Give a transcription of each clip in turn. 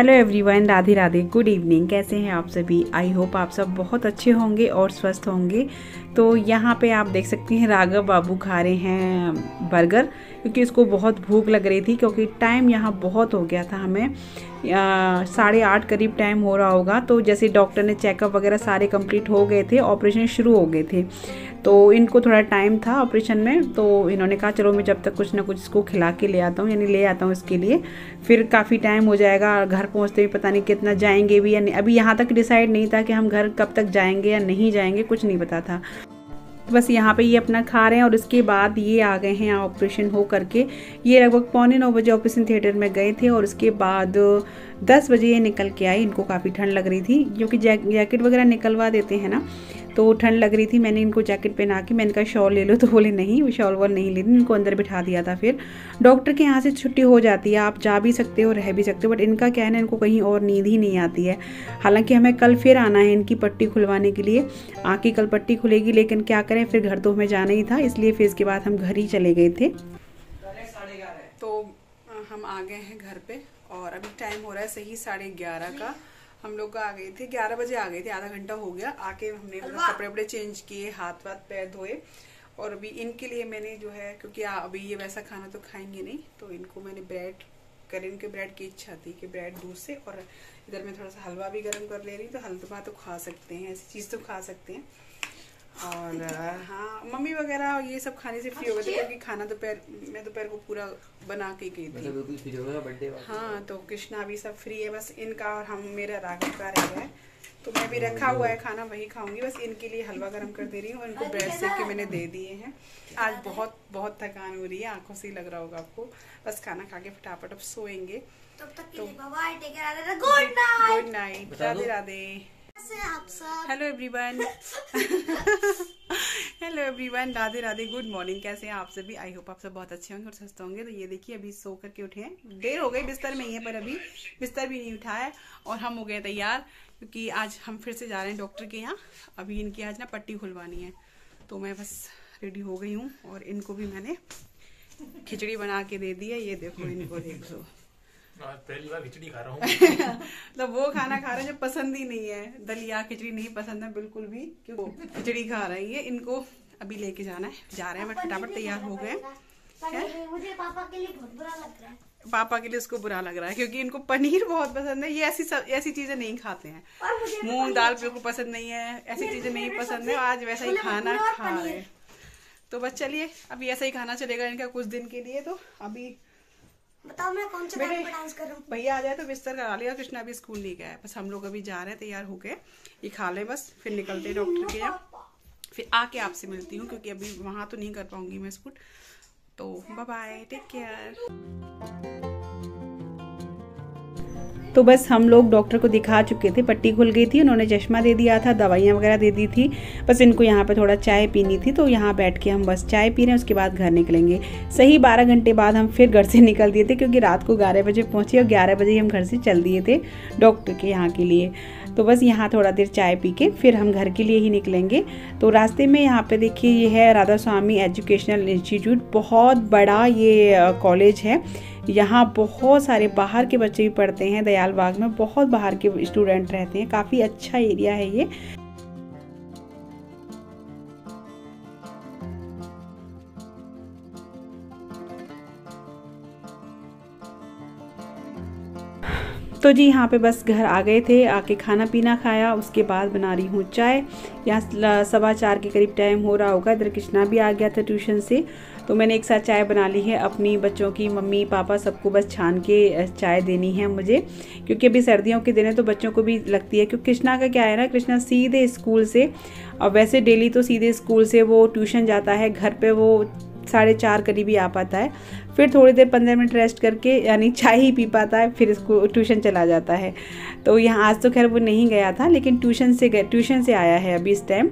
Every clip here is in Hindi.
Hello everyone, Radhe Radhe, good evening. कैसे हैं आप सभी? आई होप आप सब बहुत अच्छे होंगे और स्वस्थ होंगे। तो यहाँ पे आप देख सकते हैं राघव बाबू खा रहे हैं बर्गर, क्योंकि उसको बहुत भूख लग रही थी। क्योंकि टाइम यहाँ बहुत हो गया था, हमें 8:30 करीब टाइम हो रहा होगा। तो जैसे डॉक्टर ने चेकअप वगैरह सारे कंप्लीट हो गए थे, ऑपरेशन शुरू हो गए थे, तो इनको थोड़ा टाइम था ऑपरेशन में। तो इन्होंने कहा चलो मैं जब तक कुछ ना कुछ इसको खिला के ले आता हूँ, यानी ले आता हूँ इसके लिए, फिर काफ़ी टाइम हो जाएगा। घर पहुँचते ही पता नहीं कितना जाएंगे भी या नहीं। अभी यहाँ तक डिसाइड नहीं था कि हम घर कब तक जाएंगे या नहीं जाएंगे, कुछ नहीं पता था। बस यहाँ पे ये अपना खा रहे हैं और उसके बाद ये आ गए हैं ऑपरेशन हो करके। ये लगभग 8:45 ऑपरेशन थिएटर में गए थे और उसके बाद 10 बजे ये निकल के आई। इनको काफ़ी ठंड लग रही थी, क्योंकि जैकेट वगैरह निकलवा देते हैं ना, तो ठंड लग रही थी। मैंने इनको जैकेट पहना के मैंने कहा शॉल ले लो, तो बोले नहीं, वो शॉल वॉल नहीं लेनी। इनको अंदर बिठा दिया था। फिर डॉक्टर के यहाँ से छुट्टी हो जाती है, आप जा भी सकते हो, रह भी सकते हो, बट इनका क्या है ना, इनको कहीं और नींद ही नहीं आती है। हालांकि हमें कल फिर आना है इनकी पट्टी खुलवाने के लिए। आँख की कल पट्टी खुलेगी, लेकिन क्या करें, फिर घर तो हमें जाना ही था, इसलिए फिर इसके बाद हम घर ही चले गए थे। तो हम आ गए हैं घर पे और अभी टाइम हो रहा है सही 11:30 का। हम लोग आ गए थे 11 बजे आ गए थे, आधा घंटा हो गया। आके हमने कपड़े वपड़े चेंज किए, हाथ वाथ पैर धोए, और अभी इनके लिए मैंने जो है, क्योंकि अभी ये वैसा खाना तो खाएंगे नहीं, तो इनको मैंने इनके ब्रेड की इच्छा थी कि ब्रेड दूध से, और इधर मैं थोड़ा सा हलवा भी गर्म कर ले रही, तो हलवा तो खा सकते हैं, ऐसी चीज़ तो खा सकते हैं। और हाँ, मम्मी वगैरह ये सब खाने से फ्री हो गए थे, क्योंकि खाना दोपहर को पूरा बना के गई थी। हाँ, तो कृष्णा अभी सब फ्री है, बस इनका और मेरा राघव का रह गया है, तो मैं भी रखा हुआ है खाना, वही खाऊंगी। बस इनके लिए हलवा गर्म कर दे रही हूँ और इनको ब्रेड सेक के मैंने दे दिए हैं। आज बहुत बहुत थकान हो रही है, आंखों से ही लग रहा होगा आपको। बस खाना खा के फटाफट अब सोएंगे। तो good night, Radhe Radhe. Hello everyone, hello everyone, Radhe Radhe, good morning. कैसे हैं आप सभी? आई होप आप सब बहुत अच्छे होंगे और स्वस्थ होंगे। तो ये देखिए अभी सो करके उठे हैं, देर हो गई, बिस्तर में ही है, पर अभी बिस्तर भी नहीं उठाया और हम हो गए तैयार, क्योंकि आज हम फिर से जा रहे हैं डॉक्टर के यहाँ। अभी इनकी आज ना पट्टी खुलवानी है, तो मैं बस रेडी हो गई हूँ और इनको भी मैंने खिचड़ी बना के दे दी है। ये देखो, इनको देख लो, पहली बार खिचड़ी खा रहा हूँ। मतलब वो खाना खा रहे हैं जो पसंद ही नहीं है, दलिया खिचड़ी नहीं पसंद है बिल्कुल भी, क्यों खिचड़ी खा रही है। इनको अभी लेके जाना है, जा रहे हैं। मैं फटाफट तैयार हो गए। मुझे पापा के लिए बहुत बुरा लग रहा है। पापा के लिए उसको बुरा लग रहा है, क्योंकि इनको पनीर बहुत पसंद है। ये ऐसी चीजें नहीं खाते हैं, मूंग दाल बिल्कुल पसंद नहीं है, ऐसी चीजें नहीं पसंद है। आज वैसा ही खाना खा रहे हैं। तो बस चलिए, अभी ऐसा ही खाना चलेगा इनका कुछ दिन के लिए। तो अभी बताओ मैं कौन से गाने पे डांस करूं? भैया आ जाए तो बिस्तर करा लिया। कृष्णा अभी स्कूल नहीं गया है, बस हम लोग अभी जा रहे हैं तैयार होके। ये खा ले बस, फिर निकलते हैं डॉक्टर के यहाँ। फिर आके आपसे मिलती हूँ, क्योंकि अभी वहां तो नहीं कर पाऊंगी मैं शूट। तो बाय बाय, टेक केयर। तो बस हम लोग डॉक्टर को दिखा चुके थे, पट्टी खुल गई थी, उन्होंने चश्मा दे दिया था, दवाइयाँ वगैरह दे दी थी। बस इनको यहाँ पे थोड़ा चाय पीनी थी, तो यहाँ बैठ के हम बस चाय पी रहे हैं। उसके बाद घर निकलेंगे। सही 12 घंटे बाद हम फिर घर से निकल दिए थे, क्योंकि रात को 11 बजे पहुँचे और 11 बजे हम घर से चल दिए थे डॉक्टर के यहाँ के लिए। तो बस यहाँ थोड़ा देर चाय पी के फिर हम घर के लिए ही निकलेंगे। तो रास्ते में यहाँ पे देखिए, ये है राधा स्वामी एजुकेशनल इंस्टीट्यूट, बहुत बड़ा ये कॉलेज है। यहाँ बहुत सारे बाहर के बच्चे भी पढ़ते हैं। दयाल बाग में बहुत बाहर के स्टूडेंट रहते हैं, काफ़ी अच्छा एरिया है ये। तो जी यहाँ पे बस घर आ गए थे, आके खाना पीना खाया, उसके बाद बना रही हूँ चाय। यहाँ 4:15 के करीब टाइम हो रहा होगा। इधर कृष्णा भी आ गया था ट्यूशन से, तो मैंने एक साथ चाय बना ली है। अपनी बच्चों की मम्मी पापा सबको बस छान के चाय देनी है मुझे, क्योंकि अभी सर्दियों के दिन है, तो बच्चों को भी लगती है। क्योंकि कृष्णा का क्या है ना, कृष्णा सीधे स्कूल से, और वैसे डेली तो सीधे स्कूल से वो ट्यूशन जाता है, घर पे वो 4:30 करीब ही आ पाता है। फिर थोड़ी देर 15 मिनट रेस्ट करके, यानी चाय ही पी पाता है, फिर इसको ट्यूशन चला जाता है। तो यहाँ आज तो खैर वो नहीं गया था, लेकिन ट्यूशन से आया है अभी इस टाइम।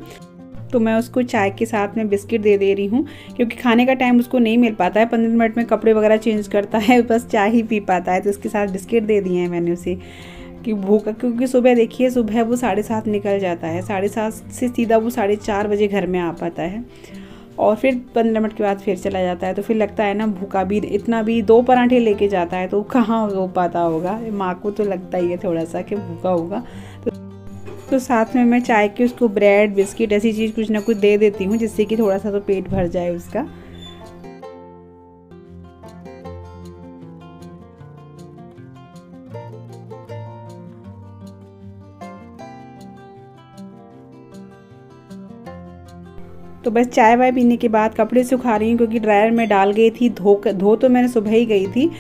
तो मैं उसको चाय के साथ में बिस्किट दे रही हूँ, क्योंकि खाने का टाइम उसको नहीं मिल पाता है। 15 मिनट में कपड़े वगैरह चेंज करता है, बस चाय ही पी पाता है। तो उसके साथ बिस्किट दे दिए हैं मैंने उसे, कि भूख, क्योंकि सुबह देखिए, सुबह वो 7:30 निकल जाता है, 7:30 से सीधा वो 4:30 बजे घर में आ पाता है। और फिर 15 मिनट के बाद फिर चला जाता है। तो फिर लगता है ना भूखा भी, इतना भी 2 पराठे लेके जाता है तो कहाँ हो पाता होगा। माँ को तो लगता ही है थोड़ा सा कि भूखा होगा। तो साथ में मैं चाय के उसको ब्रेड बिस्किट ऐसी चीज़ कुछ ना कुछ दे देती हूँ, जिससे कि थोड़ा सा तो पेट भर जाए उसका। तो बस चाय वाय पीने के बाद कपड़े सुखा रही हूँ, क्योंकि ड्रायर में डाल गई थी। धो तो मैंने सुबह ही गई थी,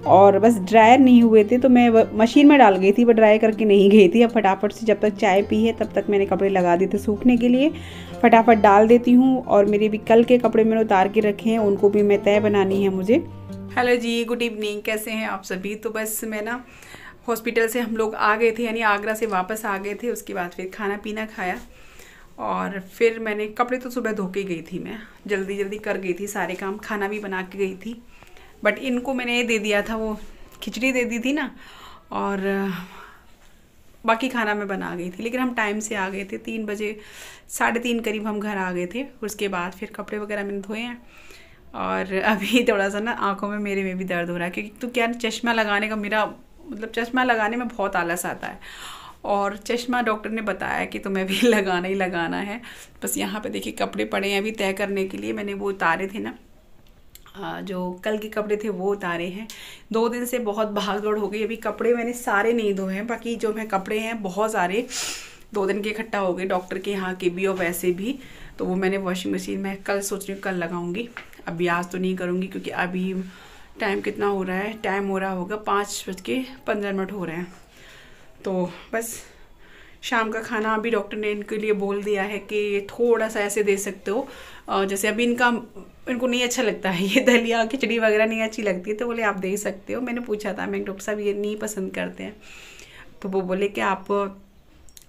और बस ड्रायर नहीं हुए थे तो मैं मशीन में डाल गई थी, पर ड्राई करके नहीं गई थी। अब फटाफट से जब तक चाय पी है तब तक मैंने कपड़े लगा दिए थे सूखने के लिए, फटाफट डाल देती हूँ। और मेरे भी कल के कपड़े मैंने उतार के रखे हैं, उनको भी मैं तय बनानी है मुझे। हेलो जी, गुड इवनिंग, कैसे हैं आप सभी। तो बस मैं ना हॉस्पिटल से हम लोग आ गए थे, यानी आगरा से वापस आ गए थे। उसके बाद फिर खाना पीना खाया, और फिर मैंने कपड़े तो सुबह धो के गई थी, मैं जल्दी जल्दी कर गई थी सारे काम, खाना भी बना के गई थी। बट इनको मैंने दे दिया था, वो खिचड़ी दे दी थी ना, और बाकी खाना मैं बना गई थी। लेकिन हम टाइम से आ गए थे, 3 बजे 3:30 करीब हम घर आ गए थे। उसके बाद फिर कपड़े वगैरह मैंने धोए हैं, और अभी थोड़ा सा ना आँखों में मेरे में भी दर्द हो रहा है, क्योंकि तो क्या चश्मा लगाने का मेरा मतलब चश्मा लगाने में बहुत आलस आता है, और चश्मा डॉक्टर ने बताया कि तुम्हें भी लगाना ही लगाना है। बस यहाँ पे देखिए कपड़े पड़े हैं अभी तय करने के लिए। मैंने वो उतारे थे ना, जो कल के कपड़े थे वो उतारे हैं। 2 दिन से बहुत भाग दौड़ हो गई। अभी कपड़े मैंने सारे नहीं धोए हैं, बाकी जो मैं कपड़े हैं बहुत सारे 2 दिन के इकट्ठा हो गए, डॉक्टर के यहाँ के भी और वैसे भी। तो वो मैंने वॉशिंग मशीन में कल सोच रही हूँ कल लगाऊंगी। अभी आज तो नहीं करूँगी, क्योंकि अभी टाइम कितना हो रहा है, टाइम हो रहा होगा 5:15 हो रहे हैं। तो बस शाम का खाना अभी डॉक्टर ने इनके लिए बोल दिया है कि थोड़ा सा ऐसे दे सकते हो, जैसे अभी इनको नहीं अच्छा लगता है, ये दलिया खिचड़ी वगैरह नहीं अच्छी लगती है, तो बोले आप दे सकते हो। मैंने पूछा था, मैं डॉक्टर साहब ये नहीं पसंद करते हैं, तो वो बोले कि आप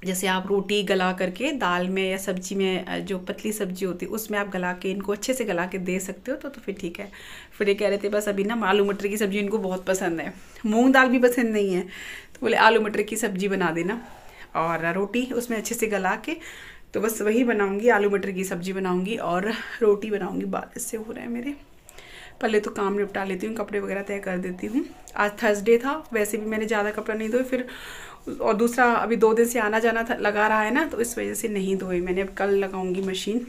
जैसे आप रोटी गला करके दाल में या सब्जी में, जो पतली सब्जी होती है उसमें आप गला के इनको अच्छे से गला के दे सकते हो, तो फिर ठीक है। फिर ये कह रहे थे बस अभी ना आलू मटर की सब्ज़ी इनको बहुत पसंद है, मूंग दाल भी पसंद नहीं है, तो बोले आलू मटर की सब्ज़ी बना देना और रोटी उसमें अच्छे से गला के, तो बस वही बनाऊंगी, आलू मटर की सब्ज़ी बनाऊंगी और रोटी बनाऊंगी। बात इससे हो रहा है मेरे, पहले तो काम निपटा लेती हूँ, कपड़े वगैरह तय कर देती हूँ। आज थर्सडे था, वैसे भी मैंने ज़्यादा कपड़ा नहीं धोए, फिर और दूसरा अभी 2 दिन से आना जाना था लगा रहा है ना, तो इस वजह से नहीं धोए मैंने। अब कल लगाऊंगी मशीन।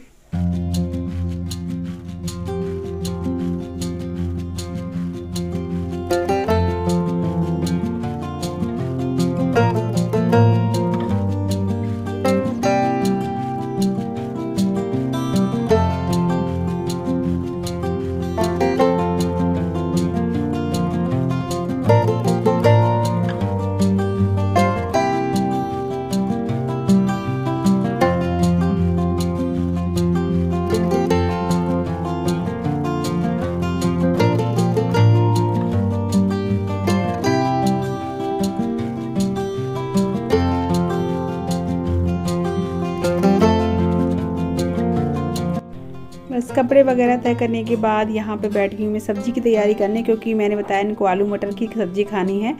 बस कपड़े वगैरह तय करने के बाद यहाँ पे बैठ गई मैं सब्ज़ी की तैयारी करने, क्योंकि मैंने बताया इनको आलू मटर की सब्ज़ी खानी है।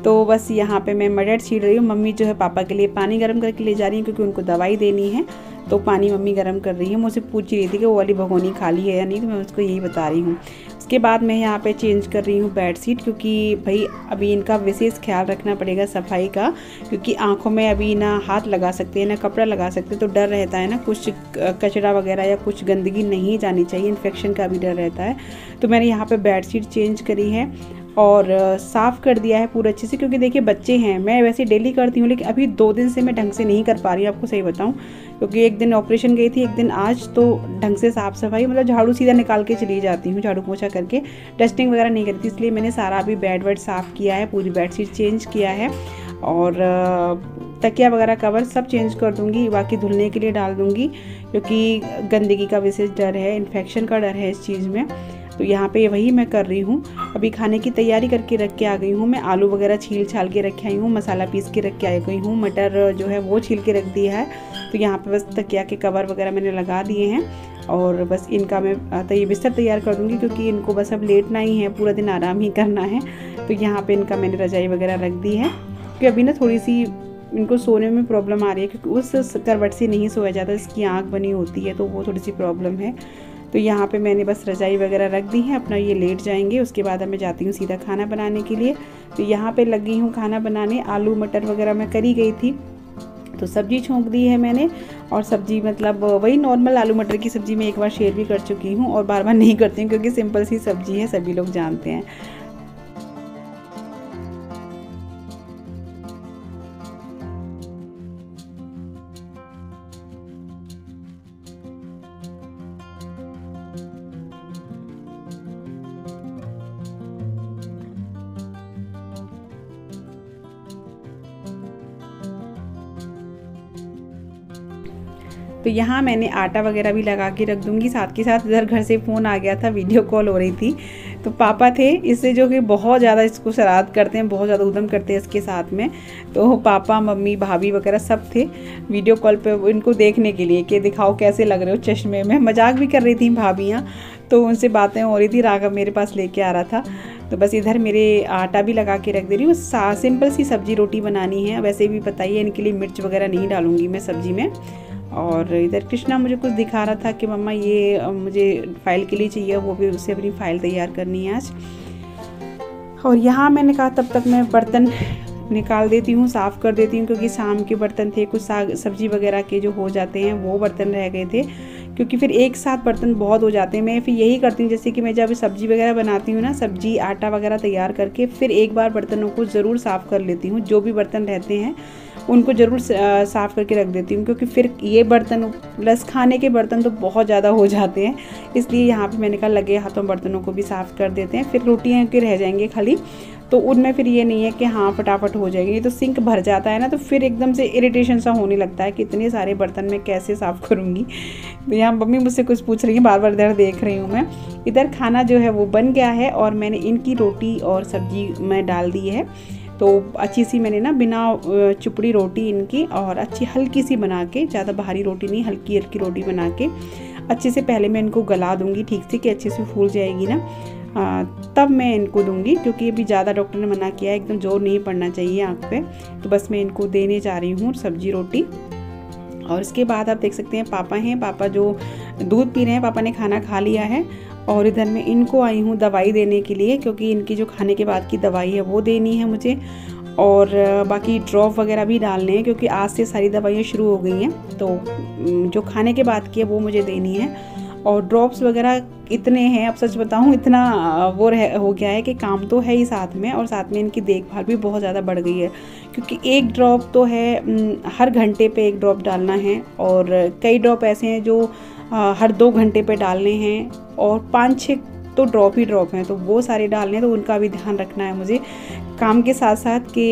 तो बस यहाँ पे मैं मटर छील रही हूँ। मम्मी जो है पापा के लिए पानी गर्म करके ले जा रही है, क्योंकि उनको दवाई देनी है, तो पानी मम्मी गर्म कर रही है। मुझसे पूछ रही थी कि वो वाली भगोनी खाली है या नहीं, तो मैं उसको यही बता रही हूँ। उसके बाद मैं यहाँ पे चेंज कर रही हूँ बेडशीट, क्योंकि भाई अभी इनका विशेष ख्याल रखना पड़ेगा सफाई का, क्योंकि आँखों में अभी ना हाथ लगा सकते हैं ना कपड़ा लगा सकते हैं, तो डर रहता है ना कुछ कचरा वगैरह या कुछ गंदगी नहीं जानी चाहिए, इन्फेक्शन का भी डर रहता है। तो मैंने यहाँ पे बेडशीट चेंज करी है और साफ़ कर दिया है पूरा अच्छे से, क्योंकि देखिए बच्चे हैं, मैं वैसे डेली करती हूँ, लेकिन अभी 2 दिन से मैं ढंग से नहीं कर पा रही हूँ, आपको सही बताऊँ, क्योंकि एक दिन ऑपरेशन गई थी, एक दिन आज, तो ढंग से साफ़ सफाई मतलब झाड़ू सीधा निकाल के चली जाती हूँ, झाड़ू पोछा करके, डस्टिंग वगैरह नहीं करती। इसलिए मैंने सारा अभी बेड वेड साफ़ किया है, पूरी बेडशीट चेंज किया है, और तकिया वगैरह कवर सब चेंज कर दूँगी, बाकी धुलने के लिए डाल दूँगी, क्योंकि गंदगी का विशेष डर है, इन्फेक्शन का डर है इस चीज़ में। तो यहाँ पे वही मैं कर रही हूँ। अभी खाने की तैयारी करके रख के आ गई हूँ मैं, आलू वगैरह छील छाल के रखे आई हूँ, मसाला पीस के रख के आ गई हूँ, मटर जो है वो छील के रख दिया है। तो यहाँ पे बस तकिया के कवर वगैरह मैंने लगा दिए हैं, और बस इनका मैं बिस्तर तैयार कर दूँगी, क्योंकि इनको बस अब लेटना ही है, पूरा दिन आराम ही करना है। तो यहाँ पर इनका मैंने रजाई वगैरह रख दी है, क्योंकि अभी ना थोड़ी सी इनको सोने में प्रॉब्लम आ रही है, क्योंकि उस करवट से नहीं सोया जाता, इसकी आँख बनी होती है, तो वो थोड़ी सी प्रॉब्लम है। तो यहाँ पे मैंने बस रजाई वगैरह रख दी है, अपना ये लेट जाएंगे। उसके बाद अब मैं जाती हूँ सीधा खाना बनाने के लिए। तो यहाँ पे लगी हूँ खाना बनाने। आलू मटर वगैरह मैं करी गई थी, तो सब्जी छोंक दी है मैंने। और सब्जी मतलब वही नॉर्मल आलू मटर की सब्जी मैं एक बार शेयर भी कर चुकी हूँ और बार बार नहीं करती हूँ क्योंकि सिंपल सी सब्जी है, सभी लोग जानते हैं। तो यहाँ मैंने आटा वगैरह भी लगा के रख दूँगी। साथ के साथ इधर घर से फ़ोन आ गया था, वीडियो कॉल हो रही थी। तो पापा थे इससे जो कि बहुत ज़्यादा इसको शरारत करते हैं, बहुत ज़्यादा उद्यम करते हैं इसके साथ में। तो पापा मम्मी भाभी वगैरह सब थे वीडियो कॉल पे इनको देखने के लिए कि दिखाओ कैसे लग रहे हो चश्मे में। मजाक भी कर रही थी भाभियाँ, तो उनसे बातें हो रही थी। राघव मेरे पास लेके आ रहा था। तो बस इधर मेरे आटा भी लगा के रख दे रही हूँ। सिंपल सी सब्जी रोटी बनानी है। वैसे भी पता ही है इनके लिए मिर्च वगैरह नहीं डालूँगी मैं सब्जी में। और इधर कृष्णा मुझे कुछ दिखा रहा था कि मम्मा ये मुझे फ़ाइल के लिए चाहिए, वो भी उससे अपनी फ़ाइल तैयार करनी है आज। और यहाँ मैंने कहा तब तक मैं बर्तन निकाल देती हूँ, साफ़ कर देती हूँ, क्योंकि शाम के बर्तन थे, कुछ साग सब्जी वगैरह के जो हो जाते हैं वो बर्तन रह गए थे, क्योंकि फिर एक साथ बर्तन बहुत हो जाते हैं। मैं फिर यही करती हूँ, जैसे कि मैं जब सब्जी वगैरह बनाती हूँ ना, सब्जी आटा वगैरह तैयार करके फिर एक बार बर्तनों को ज़रूर साफ़ कर लेती हूँ। जो भी बर्तन रहते हैं उनको ज़रूर साफ़ करके रख देती हूँ, क्योंकि फिर ये बर्तन प्लस खाने के बर्तन तो बहुत ज़्यादा हो जाते हैं। इसलिए यहाँ पे मैंने कहा लगे हाथों बर्तनों को भी साफ़ कर देते हैं, फिर रोटियाँ के रह जाएंगे खाली, तो उनमें फिर ये नहीं है कि हाँ फटाफट हो जाएगी। ये तो सिंक भर जाता है ना, तो फिर एकदम से इरिटेशन सा होने लगता है कि इतने सारे बर्तन मैं कैसे साफ़ करूँगी। तो यहाँ मम्मी मुझसे कुछ पूछ रही है, बार बार इधर देख रही हूँ मैं। इधर खाना जो है वो बन गया है और मैंने इनकी रोटी और सब्जी में डाल दी है। तो अच्छी सी मैंने ना बिना चुपड़ी रोटी इनकी और अच्छी हल्की सी बना के, ज़्यादा भारी रोटी नहीं, हल्की हल्की रोटी बना के अच्छे से पहले मैं इनको गला दूँगी ठीक से, कि अच्छे से फूल जाएगी ना, तब मैं इनको दूंगी। क्योंकि अभी ज़्यादा डॉक्टर ने मना किया है, एकदम जोर नहीं पड़ना चाहिए आँख पे। तो बस मैं इनको देने जा रही हूँ सब्जी रोटी। और इसके बाद आप देख सकते हैं पापा हैं, पापा जो दूध पी रहे हैं, पापा ने खाना खा लिया है। और इधर मैं इनको आई हूँ दवाई देने के लिए, क्योंकि इनकी जो खाने के बाद की दवाई है वो देनी है मुझे। और बाकी ड्रॉप वगैरह भी डालने हैं, क्योंकि आज से सारी दवाइयाँ शुरू हो गई हैं। तो जो खाने के बाद की है वो मुझे देनी है। और ड्रॉप्स वगैरह इतने हैं, अब सच बताऊँ इतना वो हो गया है कि काम तो है ही साथ में, और साथ में इनकी देखभाल भी बहुत ज़्यादा बढ़ गई है। क्योंकि एक ड्रॉप तो है हर घंटे पे एक ड्रॉप डालना है, और कई ड्रॉप ऐसे हैं जो हर 2 घंटे पे डालने हैं, और 5-6 तो ड्रॉप ही ड्रॉप हैं, तो वो सारे डालने हैं। तो उनका भी ध्यान रखना है मुझे काम के साथ साथ कि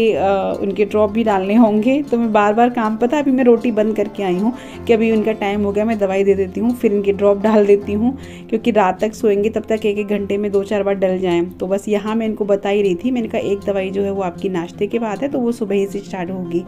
उनके ड्रॉप भी डालने होंगे। तो मैं बार बार काम, पता अभी मैं रोटी बंद करके आई हूँ कि अभी उनका टाइम हो गया, मैं दवाई दे देती हूँ, फिर इनके ड्रॉप डाल देती हूँ, क्योंकि रात तक सोएंगे तब तक 1-1 घंटे में 2-4 बार डल जाएँ। तो बस यहाँ मैं इनको बता ही रही थी, मैंने कहा एक दवाई जो है वो आपकी नाश्ते के बाद है, तो वो सुबह ही से स्टार्ट होगी,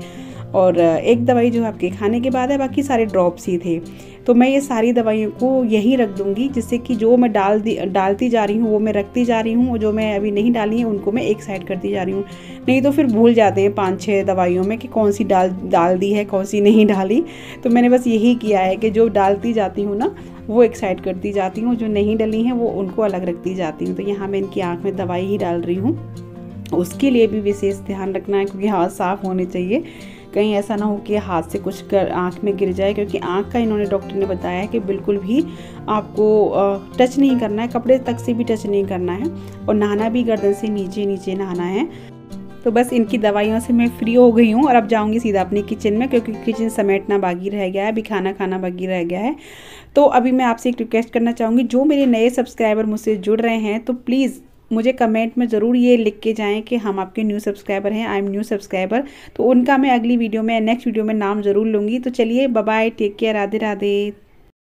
और एक दवाई जो आपके खाने के बाद है, बाकी सारे ड्रॉप्स ही थे। तो मैं ये सारी दवाइयों को यहीं रख दूंगी, जिससे कि जो मैं डालती जा रही हूँ वो मैं रखती जा रही हूँ, और जो मैं अभी नहीं डाली है उनको मैं एक साइड करती जा रही हूँ। नहीं तो फिर भूल जाते हैं 5-6 दवाइयों में कि कौन सी डाल दी है, कौन सी नहीं डाली। तो मैंने बस यही किया है कि जो डालती जाती हूँ ना वो एक साइड करती जाती हूँ, जो नहीं डली हैं वो उनको अलग रखती जाती हूँ। तो यहाँ मैं इनकी आँख में दवाई ही डाल रही हूँ, उसके लिए भी विशेष ध्यान रखना है, क्योंकि हाथ साफ़ होने चाहिए, कहीं ऐसा ना हो कि हाथ से कुछ आँख में गिर जाए। क्योंकि आँख का इन्होंने डॉक्टर ने बताया है कि बिल्कुल भी आपको टच नहीं करना है, कपड़े तक से भी टच नहीं करना है, और नहाना भी गर्दन से नीचे नीचे नहाना है। तो बस इनकी दवाइयों से मैं फ्री हो गई हूँ, और अब जाऊँगी सीधा अपनी किचन में, क्योंकि किचन समेटना बाकी रह गया है, अभी खाना बाकी रह गया है। तो अभी मैं आपसे एक रिक्वेस्ट करना चाहूँगी, जो मेरे नए सब्सक्राइबर मुझसे जुड़ रहे हैं, तो प्लीज़ मुझे कमेंट में ज़रूर ये लिख के जाएं कि हम आपके न्यू सब्सक्राइबर हैं, आई एम न्यू सब्सक्राइबर। तो उनका मैं अगली वीडियो में, नेक्स्ट वीडियो में नाम ज़रूर लूँगी। तो चलिए bye bye, take care, Radhe Radhe.